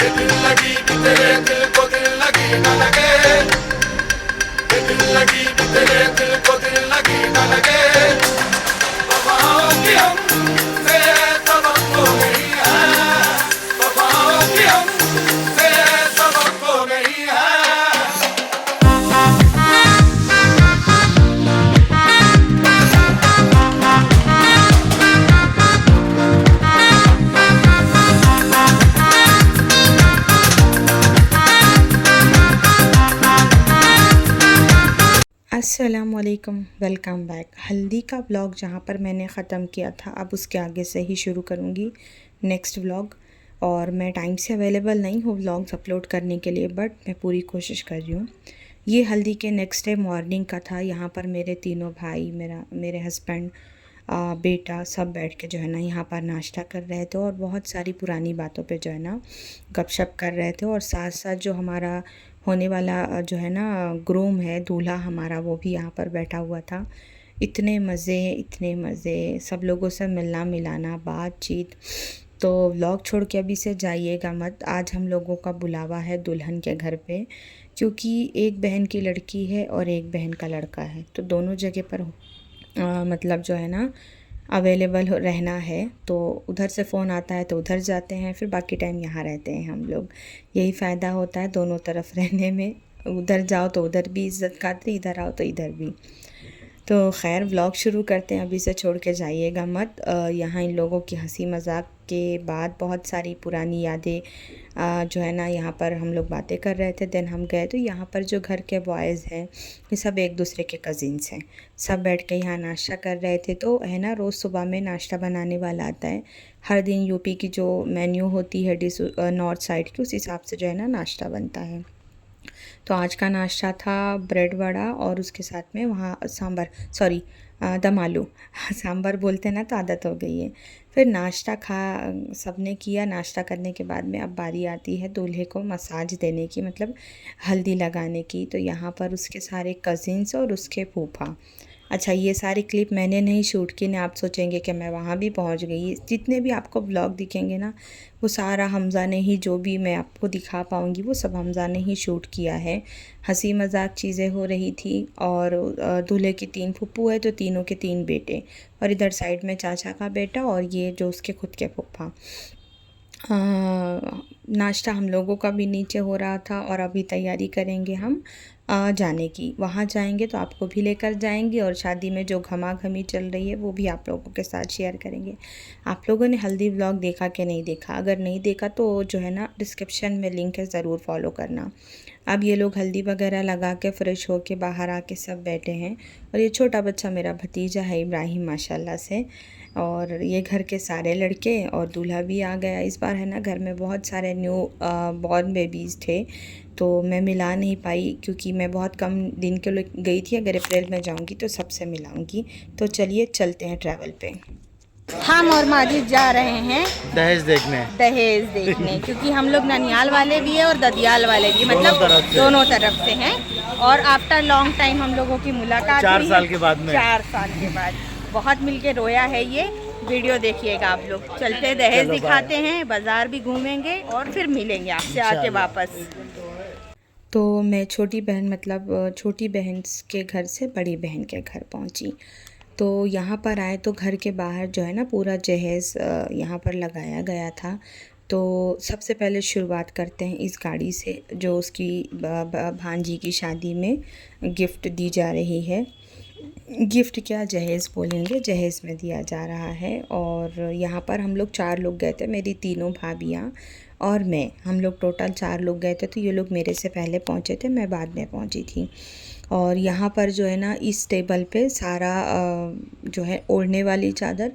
दिल लगी कि तेरे दिल को दिल लगी न लगे, दिल लगी कि तेरे दिल को दिल लगी न लगे। वफाओं की हमसे सबक तो नहीं है, वफाओं की हमसे सबक तो नहीं है। अस्सलामुअलैकुम, वेलकम बैक। हल्दी का व्लॉग जहाँ पर मैंने ख़त्म किया था, अब उसके आगे से ही शुरू करूँगी नेक्स्ट व्लॉग। और मैं टाइम से अवेलेबल नहीं हूँ व्लॉग्स अपलोड करने के लिए, बट मैं पूरी कोशिश कर रही हूँ। ये हल्दी के नेक्स्ट डे मॉर्निंग का था। यहाँ पर मेरे तीनों भाई, मेरे हस्बैंड, बेटा सब बैठ के जो है ना यहाँ पर नाश्ता कर रहे थे और बहुत सारी पुरानी बातों पे जो है ना गपशप कर रहे थे। और साथ साथ जो हमारा होने वाला जो है ना ग्रूम है, दूल्हा हमारा, वो भी यहाँ पर बैठा हुआ था। इतने मज़े, सब लोगों से मिलना मिलाना, बातचीत। तो व्लॉग छोड़ के अभी से जाइएगा मत। आज हम लोगों का बुलावा है दुल्हन के घर पे, क्योंकि एक बहन की लड़की है और एक बहन का लड़का है, तो दोनों जगह पर मतलब जो है ना अवेलेबल रहना है। तो उधर से फ़ोन आता है तो उधर जाते हैं, फिर बाकी टाइम यहाँ रहते हैं हम लोग। यही फ़ायदा होता है दोनों तरफ रहने में। उधर जाओ तो उधर भी इज़्ज़त खातिर, इधर आओ तो इधर भी। तो खैर व्लॉग शुरू करते हैं, अभी से छोड़ के जाइएगा मत। यहाँ इन लोगों की हंसी मजाक के बाद बहुत सारी पुरानी यादें जो है ना यहाँ पर हम लोग बातें कर रहे थे। देन हम गए तो यहाँ पर जो घर के बॉयज़ हैं ये सब एक दूसरे के कज़िन्स हैं, सब बैठ के यहाँ नाश्ता कर रहे थे। तो है ना, रोज़ सुबह में नाश्ता बनाने वाला आता है। हर दिन यूपी की जो मेन्यू होती है डिश नॉर्थ साइड की, उस हिसाब से जो है ना नाश्ता बनता है। तो आज का नाश्ता था ब्रेड वड़ा और उसके साथ में वहाँ सांभर, सॉरी दम आलू सांभर बोलते ना तो आदत हो गई है। फिर नाश्ता सबने किया। नाश्ता करने के बाद में अब बारी आती है दूल्हे को मसाज देने की, मतलब हल्दी लगाने की। तो यहाँ पर उसके सारे कज़िन्स और उसके फूफा। अच्छा, ये सारी क्लिप मैंने नहीं शूट की ना, आप सोचेंगे कि मैं वहाँ भी पहुँच गई। जितने भी आपको ब्लॉग दिखेंगे ना, वो सारा हमज़ा ने ही, जो भी मैं आपको दिखा पाऊँगी वो सब हमज़ा ने ही शूट किया है। हंसी मजाक चीज़ें हो रही थी। और दूल्हे की 3 फूफू है तो तीनों के 3 बेटे, और इधर साइड में चाचा का बेटा और ये जो उसके खुद के फूफा। नाश्ता हम लोगों का भी नीचे हो रहा था और अभी तैयारी करेंगे हम जाने की। वहाँ जाएंगे तो आपको भी लेकर जाएंगे, और शादी में जो घमाघमी चल रही है वो भी आप लोगों के साथ शेयर करेंगे। आप लोगों ने हल्दी व्लॉग देखा कि नहीं देखा? अगर नहीं देखा तो जो है ना डिस्क्रिप्शन में लिंक है, ज़रूर फॉलो करना। अब ये लोग हल्दी वगैरह लगा के फ़्रेश होके बाहर आके सब बैठे हैं। और ये छोटा बच्चा मेरा भतीजा है इब्राहिम, माशाल्लाह से। और ये घर के सारे लड़के और दूल्हा भी आ गया। इस बार है ना घर में बहुत सारे न्यू बॉर्न बेबीज़ थे, तो मैं मिला नहीं पाई क्योंकि मैं बहुत कम दिन के लिए गई थी। अगर अप्रैल में जाऊंगी तो सबसे मिलाऊंगी। तो चलिए चलते हैं ट्रैवल पे। हम और माजिद जा रहे हैं दहेज देखने क्योंकि हम लोग ननियाल वाले भी हैं और ददियाल वाले भी, मतलब दोनों तरफ से हैं। और आफ्टर लॉन्ग टाइम हम लोगों की मुलाकात 4 साल के बाद में। 4 साल के बाद बहुत मिलके रोया है। ये वीडियो देखिएगा आप लोग। चलते दहेज दिखाते हैं, बाज़ार भी घूमेंगे और फिर मिलेंगे आपसे आके वापस। तो मैं छोटी बहन, मतलब छोटी बहन के घर से बड़ी बहन के घर पहुंची। तो यहाँ पर आए तो घर के बाहर जो है ना पूरा जहेज़ यहाँ पर लगाया गया था। तो सबसे पहले शुरुआत करते हैं इस गाड़ी से, जो उसकी भांजी की शादी में गिफ्ट दी जा रही है। गिफ्ट क्या, जहेज़ बोलेंगे, जहेज़ में दिया जा रहा है। और यहाँ पर हम लोग 4 लोग गए थे, मेरी तीनों भाभियाँ और मैं, हम लोग टोटल 4 लोग गए थे। तो ये लोग मेरे से पहले पहुँचे थे, मैं बाद में पहुँची थी। और यहाँ पर जो है ना इस टेबल पे सारा जो है ओढ़ने वाली चादर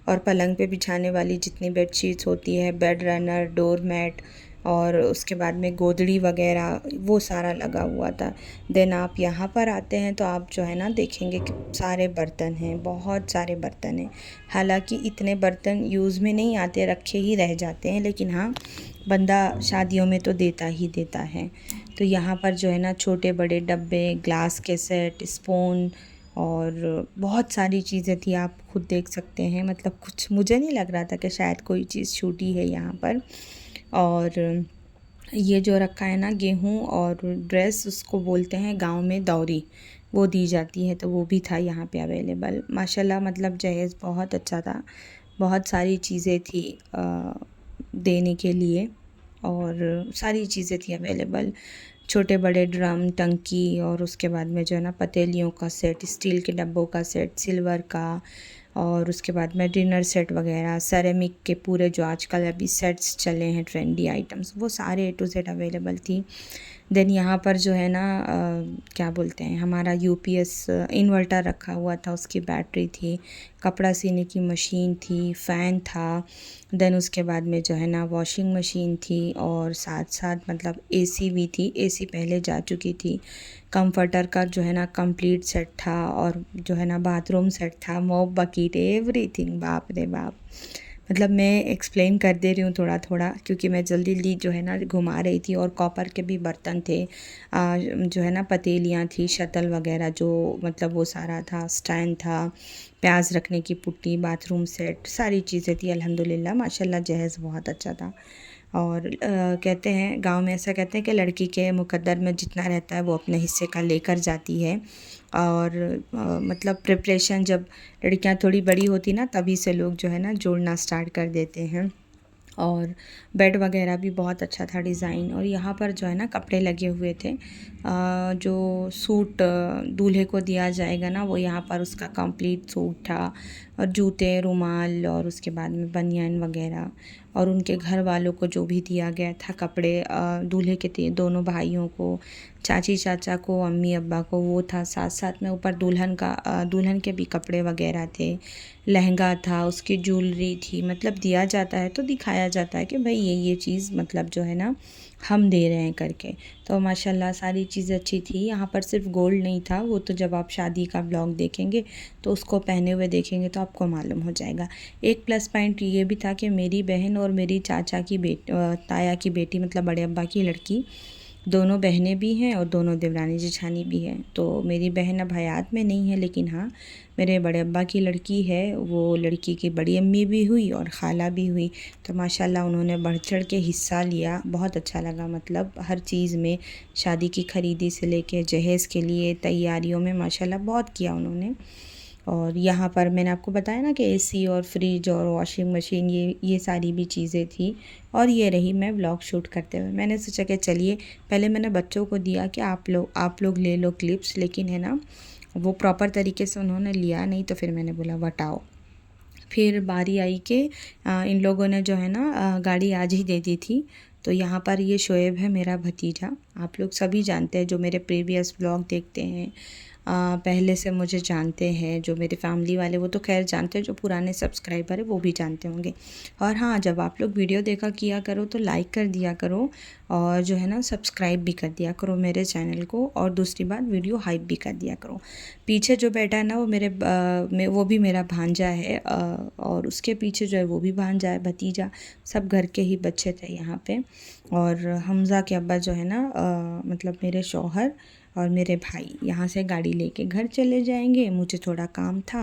और पलंग पे बिछाने वाली जितनी बेडशीट्स होती है, बेड रनर, डोर मैट और उसके बाद में गोदड़ी वगैरह, वो सारा लगा हुआ था। देन आप यहाँ पर आते हैं तो आप जो है ना देखेंगे कि सारे बर्तन हैं, बहुत सारे बर्तन हैं। हालांकि इतने बर्तन यूज़ में नहीं आते, रखे ही रह जाते हैं, लेकिन हाँ बंदा शादियों में तो देता ही देता है। तो यहाँ पर जो है ना छोटे बड़े डब्बे, ग्लास के सेट, स्पून और बहुत सारी चीज़ें थी, आप खुद देख सकते हैं। मतलब कुछ मुझे नहीं लग रहा था कि शायद कोई चीज़ छूटी है यहाँ पर। और ये जो रखा है ना गेहूँ और ड्रेस, उसको बोलते हैं गांव में दौरी, वो दी जाती है, तो वो भी था यहाँ पे अवेलेबल। माशाल्लाह मतलब जहेज़ बहुत अच्छा था, बहुत सारी चीज़ें थी देने के लिए, और सारी चीज़ें थी अवेलेबल, छोटे बड़े ड्रम, टंकी, और उसके बाद में जो है ना पतीलियों का सेट, स्टील के डब्बों का सेट, सिल्वर का, और उसके बाद में डिनर सेट वगैरह, सेरेमिक के पूरे जो आजकल अभी सेट्स चले हैं ट्रेंडी आइटम्स, वो सारे ए टू जेड अवेलेबल थी। देन यहाँ पर जो है ना क्या बोलते हैं, हमारा यूपीएस इन्वर्टर रखा हुआ था, उसकी बैटरी थी, कपड़ा सीने की मशीन थी, फ़ैन था। देन उसके बाद में जो है ना वॉशिंग मशीन थी, और साथ साथ मतलब एसी भी थी, एसी पहले जा चुकी थी। कंफर्टर का जो है ना कंप्लीट सेट था, और जो है ना बाथरूम सेट था, मॉप बकेट, एवरीथिंग, बाप रे बाप। मतलब मैं एक्सप्लेन कर दे रही हूँ थोड़ा थोड़ा, क्योंकि मैं जल्दी जल्दी जो है ना घुमा रही थी। और कॉपर के भी बर्तन थे, जो है ना पतीलियाँ थी, शतल वगैरह, जो मतलब वो सारा था, स्टैंड था, प्याज रखने की पुट्टी, बाथरूम सेट, सारी चीज़ें थी। अल्हम्दुलिल्लाह माशाल्लाह जहेज़ बहुत अच्छा था। और कहते हैं गांव में, ऐसा कहते हैं कि लड़की के मुकद्दर में जितना रहता है वो अपने हिस्से का लेकर जाती है। और मतलब प्रिपरेशन जब लड़कियां थोड़ी बड़ी होती ना, तभी से लोग जो है ना जोड़ना स्टार्ट कर देते हैं। और बेड वगैरह भी बहुत अच्छा था डिज़ाइन। और यहाँ पर जो है ना कपड़े लगे हुए थे, जो सूट दूल्हे को दिया जाएगा ना, वो यहाँ पर उसका कंप्लीट सूट था, और जूते, रुमाल, और उसके बाद में बनियान वगैरह, और उनके घर वालों को जो भी दिया गया था कपड़े, दूल्हे के दोनों भाइयों को, चाची चाचा को, अम्मी अब्बा को, वो था। साथ साथ में ऊपर दुल्हन के भी कपड़े वगैरह थे, लहंगा था, उसकी ज्वेलरी थी। मतलब दिया जाता है तो दिखाया जाता है कि भाई ये चीज़ मतलब जो है ना हम दे रहे हैं करके। तो माशाल्लाह सारी चीज़ अच्छी थी। यहाँ पर सिर्फ गोल्ड नहीं था, वो तो जब आप शादी का ब्लॉग देखेंगे तो उसको पहने हुए देखेंगे तो आपको मालूम हो जाएगा। एक प्लस पॉइंट ये भी था कि मेरी बहन और मेरी चाचा की ताया की बेटी, मतलब बड़े अब्बा की लड़की, दोनों बहनें भी हैं और दोनों देवरानी जेठानी भी हैं। तो मेरी बहन अब हयात में नहीं है, लेकिन हाँ मेरे बड़े अब्बा की लड़की है, वो लड़की की बड़ी अम्मी भी हुई और ख़ाला भी हुई। तो माशाल्लाह उन्होंने बढ़ चढ़ के हिस्सा लिया, बहुत अच्छा लगा। मतलब हर चीज़ में, शादी की ख़रीदी से लेके जहेज़ के लिए तैयारियों में माशाल्लाह बहुत किया उन्होंने। और यहाँ पर मैंने आपको बताया ना कि एसी और फ्रिज और वॉशिंग मशीन, ये सारी भी चीज़ें थी। और ये रही मैं व्लॉग शूट करते हुए। मैंने सोचा कि चलिए, पहले मैंने बच्चों को दिया कि आप लोग ले लो क्लिप्स, लेकिन है ना वो प्रॉपर तरीके से उन्होंने लिया नहीं, तो फिर मैंने बोला वटाओ। फिर बारी आई कि इन लोगों ने जो है ना गाड़ी आज ही दे दी थी। तो यहाँ पर ये शोएब है मेरा भतीजा, आप लोग सभी जानते हैं जो मेरे प्रीवियस ब्लॉग देखते हैं, पहले से मुझे जानते हैं। जो मेरे फैमिली वाले वो तो खैर जानते हैं, जो पुराने सब्सक्राइबर है वो भी जानते होंगे। और हाँ, जब आप लोग वीडियो देखा किया करो तो लाइक कर दिया करो, और जो है ना सब्सक्राइब भी कर दिया करो मेरे चैनल को। और दूसरी बात, वीडियो हाइप भी कर दिया करो। पीछे जो बैठा है ना वो भी मेरा भांजा है, और उसके पीछे जो है वो भी भांजा है, भतीजा, सब घर के ही बच्चे थे यहाँ पे। और हमज़ा के अब्बा जो है ना मतलब मेरे शौहर और मेरे भाई यहाँ से गाड़ी लेके घर चले जाएंगे। मुझे थोड़ा काम था,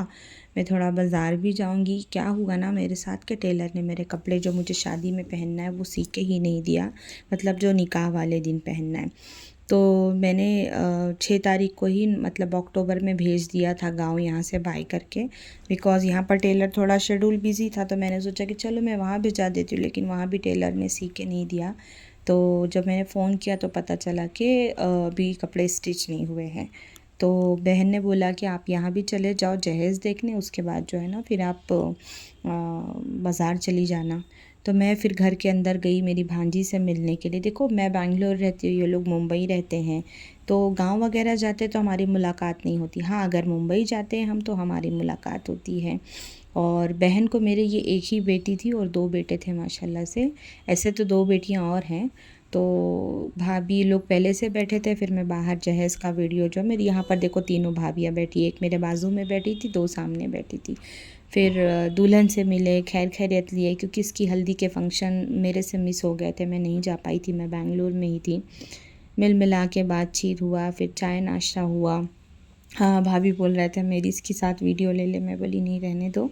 मैं थोड़ा बाज़ार भी जाऊंगी। क्या हुआ ना मेरे साथ के टेलर ने मेरे कपड़े जो मुझे शादी में पहनना है वो सी के ही नहीं दिया, मतलब जो निकाह वाले दिन पहनना है। तो मैंने 6 तारीख को ही, मतलब अक्टूबर में भेज दिया था गांव यहाँ से बाय करके, बिकॉज़ यहाँ पर टेलर थोड़ा शेड्यूल बिज़ी था। तो मैंने सोचा कि चलो मैं वहाँ भिजा देती हूँ, लेकिन वहाँ भी टेलर ने सी के नहीं दिया। तो जब मैंने फ़ोन किया तो पता चला कि अभी कपड़े स्टिच नहीं हुए हैं। तो बहन ने बोला कि आप यहाँ भी चले जाओ जहेज़ देखने, उसके बाद जो है ना फिर आप बाज़ार चली जाना। तो मैं फिर घर के अंदर गई मेरी भांजी से मिलने के लिए। देखो मैं बैंगलोर रहती हूँ, ये लोग मुंबई रहते हैं, तो गांव वगैरह जाते तो हमारी मुलाकात नहीं होती। हाँ, अगर मुंबई जाते हैं हम तो हमारी मुलाकात होती है। और बहन को मेरे ये एक ही बेटी थी और 2 बेटे थे माशाल्लाह से। ऐसे तो 2 बेटियां और हैं। तो भाभी लोग पहले से बैठे थे, फिर मैं बाहर जहेज़ का वीडियो, जो मेरी यहाँ पर देखो तीनों भाभियाँ बैठी, एक मेरे बाजू में बैठी थी, 2 सामने बैठी थी। फिर दुल्हन से मिले, खैर खैरियत लिए, क्योंकि इसकी हल्दी के फंक्शन मेरे से मिस हो गए थे, मैं नहीं जा पाई थी, मैं बेंगलुरु में ही थी। मिल मिला के बातचीत हुआ, फिर चाय नाश्ता हुआ। हाँ, भाभी बोल रहे थे मेरी इसके साथ वीडियो ले ले, मैं बोली नहीं, रहने दो।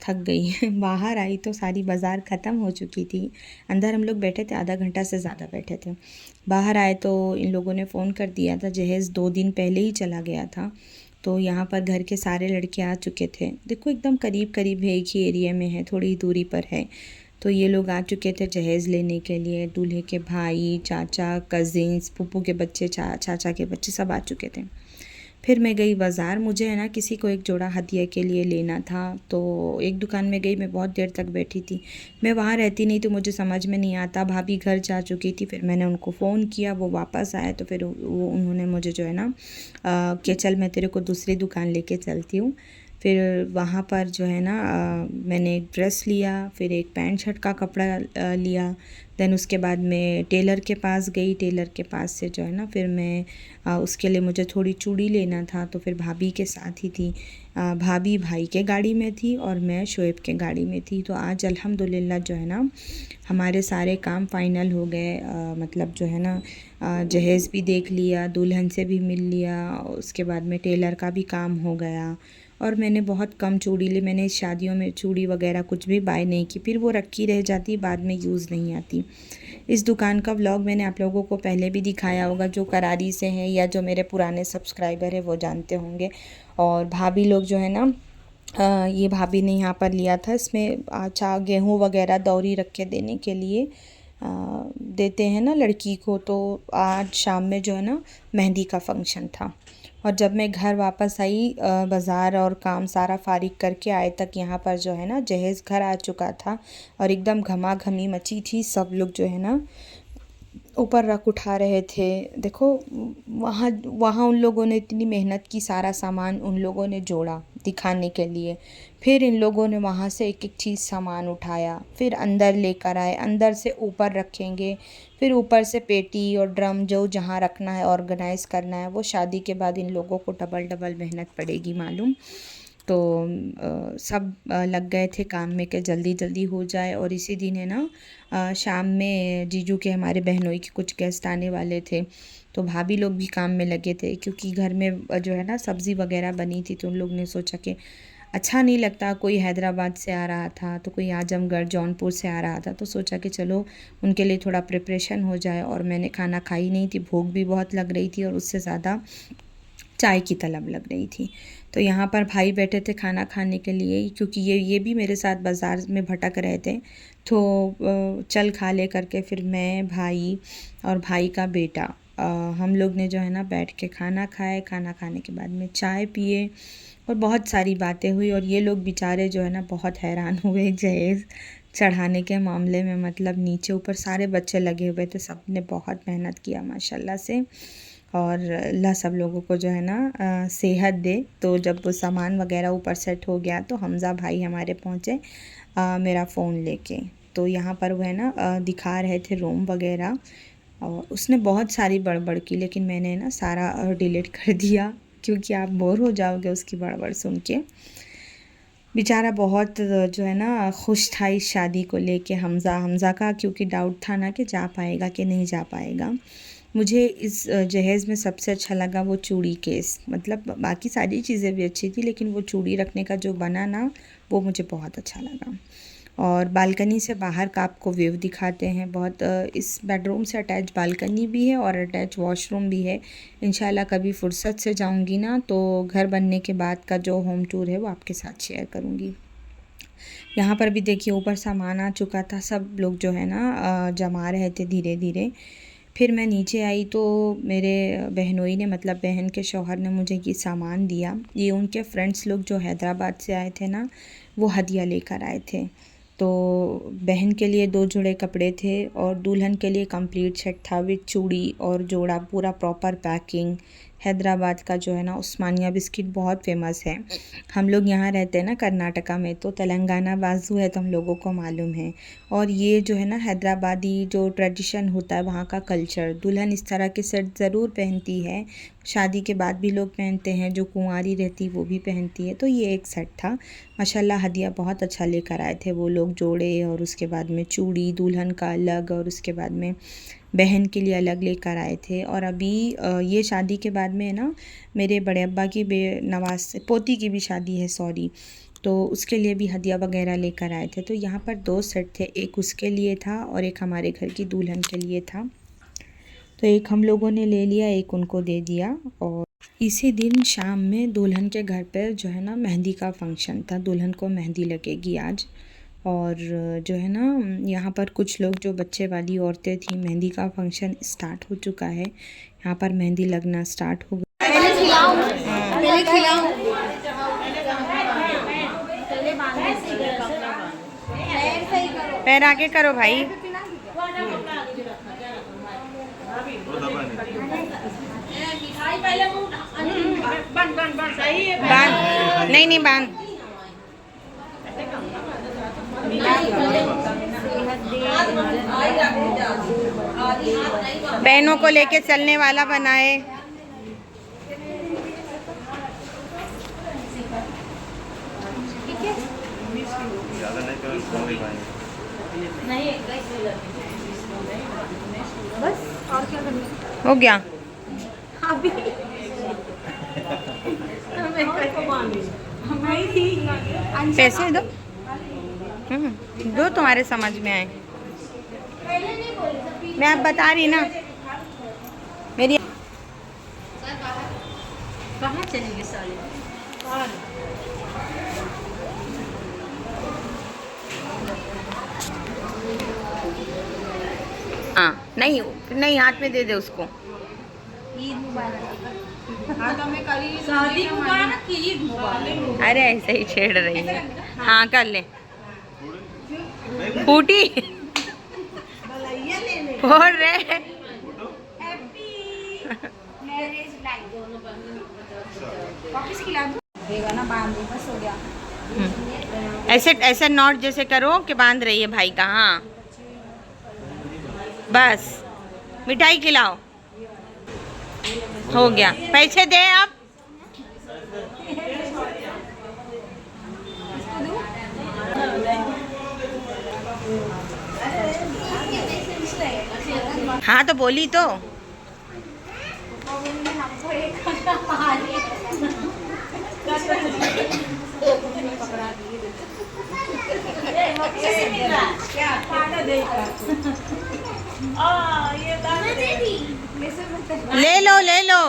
थक गई बाहर आई तो सारी बाज़ार ख़त्म हो चुकी थी। अंदर हम लोग बैठे थे, आधा घंटा से ज़्यादा बैठे थे। बाहर आए तो इन लोगों ने फ़ोन कर दिया था, जहेज़ 2 दिन पहले ही चला गया था। तो यहाँ पर घर के सारे लड़के आ चुके थे। देखो एकदम करीब करीब है, एक ही एरिया में है, थोड़ी ही दूरी पर है। तो ये लोग आ चुके थे जहेज़ लेने के लिए। दूल्हे के भाई, चाचा, कज़िन्स, फूफू के बच्चे, चाचा के बच्चे सब आ चुके थे। फिर मैं गई बाज़ार, मुझे है ना किसी को एक जोड़ा हदिया के लिए लेना था। तो एक दुकान में गई, मैं बहुत देर तक बैठी थी। मैं वहाँ रहती नहीं तो मुझे समझ में नहीं आता। भाभी घर जा चुकी थी, फिर मैंने उनको फ़ोन किया, वो वापस आए तो फिर वो उन्होंने मुझे जो है ना कि चल मैं तेरे को दूसरी दुकान लेके चलती हूँ। फिर वहाँ पर जो है ना मैंने एक ड्रेस लिया, फिर एक पैंट शर्ट का कपड़ा लिया। देन उसके बाद मैं टेलर के पास गई। टेलर के पास से जो है ना फिर मैं उसके लिए मुझे थोड़ी चूड़ी लेना था, तो फिर भाभी के साथ ही थी। भाभी भाई के गाड़ी में थी और मैं शोएब के गाड़ी में थी। तो आज अल्हम्दुलिल्लाह जो है ना हमारे सारे काम फ़ाइनल हो गए। मतलब जो है ना जहेज़ भी देख लिया, दुल्हन से भी मिल लिया, उसके बाद में टेलर का भी काम हो गया। और मैंने बहुत कम चूड़ी ली। मैंने इस शादियों में चूड़ी वगैरह कुछ भी बाय नहीं की, फिर वो रखी रह जाती, बाद में यूज़ नहीं आती। इस दुकान का व्लॉग मैंने आप लोगों को पहले भी दिखाया होगा, जो करारी से हैं या जो मेरे पुराने सब्सक्राइबर हैं वो जानते होंगे। और भाभी लोग जो है ना ये भाभी ने यहाँ पर लिया था, इसमें आटा गेहूँ वगैरह दौरी रख के देने के लिए देते हैं ना लड़की को। तो आज शाम में जो है ना मेहंदी का फंक्शन था। और जब मैं घर वापस आई बाज़ार और काम सारा फारिग करके आए तक यहाँ पर जो है ना जहेज़ घर आ चुका था और एकदम घमाघमी मची थी। सब लोग जो है ना ऊपर रख उठा रहे थे। देखो वहाँ वहाँ उन लोगों ने इतनी मेहनत की, सारा सामान उन लोगों ने जोड़ा दिखाने के लिए। फिर इन लोगों ने वहाँ से एक एक चीज़ सामान उठाया, फिर अंदर लेकर आए, अंदर से ऊपर रखेंगे, फिर ऊपर से पेटी और ड्रम जो जहाँ रखना है ऑर्गेनाइज़ करना है। वो शादी के बाद इन लोगों को डबल डबल मेहनत पड़ेगी मालूम। तो सब लग गए थे काम में कि जल्दी जल्दी हो जाए। और इसी दिन है ना शाम में जीजू के हमारे बहनोई के कुछ गेस्ट आने वाले थे। तो भाभी लोग भी काम में लगे थे, क्योंकि घर में जो है ना सब्ज़ी वगैरह बनी थी। तो उन लोग ने सोचा कि अच्छा नहीं लगता, कोई हैदराबाद से आ रहा था तो कोई आजमगढ़ जौनपुर से आ रहा था, तो सोचा कि चलो उनके लिए थोड़ा प्रिपरेशन हो जाए। और मैंने खाना खाई नहीं थी, भूख भी बहुत लग रही थी और उससे ज़्यादा चाय की तलब लग रही थी। तो यहाँ पर भाई बैठे थे खाना खाने के लिए, क्योंकि ये भी मेरे साथ बाज़ार में भटक रहे थे। तो चल खा ले करके फिर मैं, भाई और भाई का बेटा हम लोग ने जो है ना बैठ के खाना खाए। खाना खाने के बाद में चाय पिए और बहुत सारी बातें हुई। और ये लोग बेचारे जो है ना बहुत हैरान हुए जहेज़ चढ़ाने के मामले में। मतलब नीचे ऊपर सारे बच्चे लगे हुए थे, सब ने बहुत मेहनत किया माशाल्लाह से। और अल्लाह सब लोगों को जो है ना सेहत दे। तो जब वो सामान वगैरह ऊपर सेट हो गया तो हमज़ा भाई हमारे पहुँचे मेरा फ़ोन लेके। तो यहाँ पर वो है ना दिखा रहे थे रूम वगैरह, और उसने बहुत सारी बड़बड़ की, लेकिन मैंने ना सारा डिलीट कर दिया, क्योंकि आप बोर हो जाओगे उसकी बड़बड़ सुन के। बेचारा बहुत जो है ना खुश था इस शादी को लेके। हमज़ा का क्योंकि डाउट था ना कि जा पाएगा कि नहीं जा पाएगा। मुझे इस जहेज़ में सबसे अच्छा लगा वो चूड़ी केस। मतलब बाकी सारी चीज़ें भी अच्छी थी, लेकिन वो चूड़ी रखने का जो बना ना वो मुझे बहुत अच्छा लगा। और बालकनी से बाहर का आपको व्यू दिखाते हैं। बहुत इस बेडरूम से अटैच बालकनी भी है और अटैच वॉशरूम भी है। इंशाल्लाह कभी फुर्सत से जाऊंगी ना तो घर बनने के बाद का जो होम टूर है वो आपके साथ शेयर करूंगी। यहाँ पर भी देखिए ऊपर सामान आ चुका था, सब लोग जो है ना जमा रहे थे धीरे धीरे। फिर मैं नीचे आई तो मेरे बहनोई ने, मतलब बहन के शौहर ने मुझे ये सामान दिया। ये उनके फ्रेंड्स लोग जो हैदराबाद से आए थे ना वो हदिया लेकर आए थे। तो बहन के लिए 2 जोड़े कपड़े थे और दुल्हन के लिए कंप्लीट सेट था विद चूड़ी और जोड़ा, पूरा प्रॉपर पैकिंग। हैदराबाद का जो है ना उस्मानिया बिस्किट बहुत फेमस है। हम लोग यहाँ रहते हैं ना कर्नाटका में, तो तेलंगाना बाजू है तो हम लोगों को मालूम है। और ये जो है ना हैदराबादी जो ट्रेडिशन होता है वहाँ का कल्चर, दुल्हन इस तरह के सेट ज़रूर पहनती है। शादी के बाद भी लोग पहनते हैं, जो कुंवारी रहती वो भी पहनती है। तो ये एक सेट था। माशाल्लाह हदिया बहुत अच्छा लेकर आए थे वो लोग, जोड़े और उसके बाद में चूड़ी दुल्हन का अलग और उसके बाद में बहन के लिए अलग लेकर आए थे। और अभी ये शादी के बाद में ना मेरे बड़े अब्बा की नवाज पोती की भी शादी है, सॉरी। तो उसके लिए भी हदिया वगैरह लेकर आए थे। तो यहाँ पर 2 सेट थे, एक उसके लिए था और एक हमारे घर की दुल्हन के लिए था। तो एक हम लोगों ने ले लिया, एक उनको दे दिया। और इसी दिन शाम में दुल्हन के घर पर जो है ना मेहंदी का फंक्शन था, दुल्हन को मेहंदी लगेगी आज। और जो है ना यहाँ पर कुछ लोग जो बच्चे वाली औरतें थी, मेहंदी का फंक्शन स्टार्ट हो चुका है, यहाँ पर मेहंदी लगना स्टार्ट हो गया। पहले खिलाओ। पैर आगे करो भाई। बांध, नहीं बांध। बहनों को लेके चलने वाला बनाए। बस और क्या करना हो गया। अभी पैसे दो, जो तुम्हारे समझ में आए। मैं अब बता रही ना मेरी। कहाँ चलेंगे साले? हाँ नहीं नहीं, हाथ में दे दे उसको। ईद मुबारक। हाँ तो मैं करी शादी मुबारक की ईद मुबारक। अरे ऐसे ही छेड़ रही है। हाँ कर ले। फूटी फोड़ रहे। Happy marriage life. वापस खिला दूँ? देगा ना, बांध दे, बस हो गया। ऐसे ऐसे नॉट जैसे करो कि बांध रही है भाई का। हाँ बस, मिठाई खिलाओ। हो गया, पैसे दे अब। हाँ तो बोली तो। ले लो ले लो।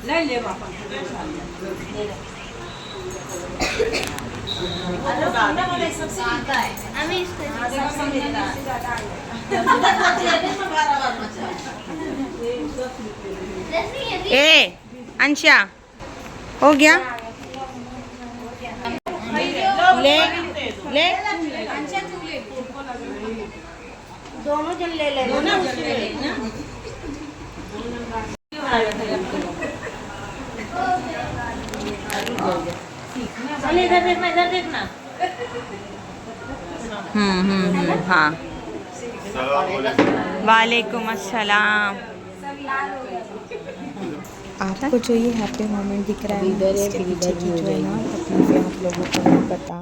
ले ले पापा। ए अंशा, हो गया। ले ले दोनों जन ले ले ना। इधर देखना, इधर देखना। हाँ। वालेकुम अस्सलाम। आपको जो ये हैप्पी मोमेंट दिख रहा है ना, इसके पीछे की जो है ना तकलीफें आप लोगों को नहीं पता।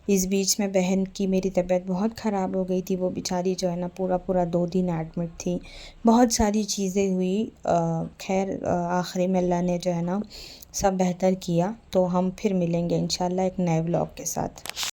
इस बीच में बहन की मेरी तबीयत बहुत ख़राब हो गई थी। वो बेचारी जो है ना पूरा 2 दिन एडमिट थी। बहुत सारी चीज़ें हुई। खैर आखिरी में अल्लाह ने जो है ना सब बेहतर किया। तो हम फिर मिलेंगे इंशाल्लाह एक नए व्लॉग के साथ।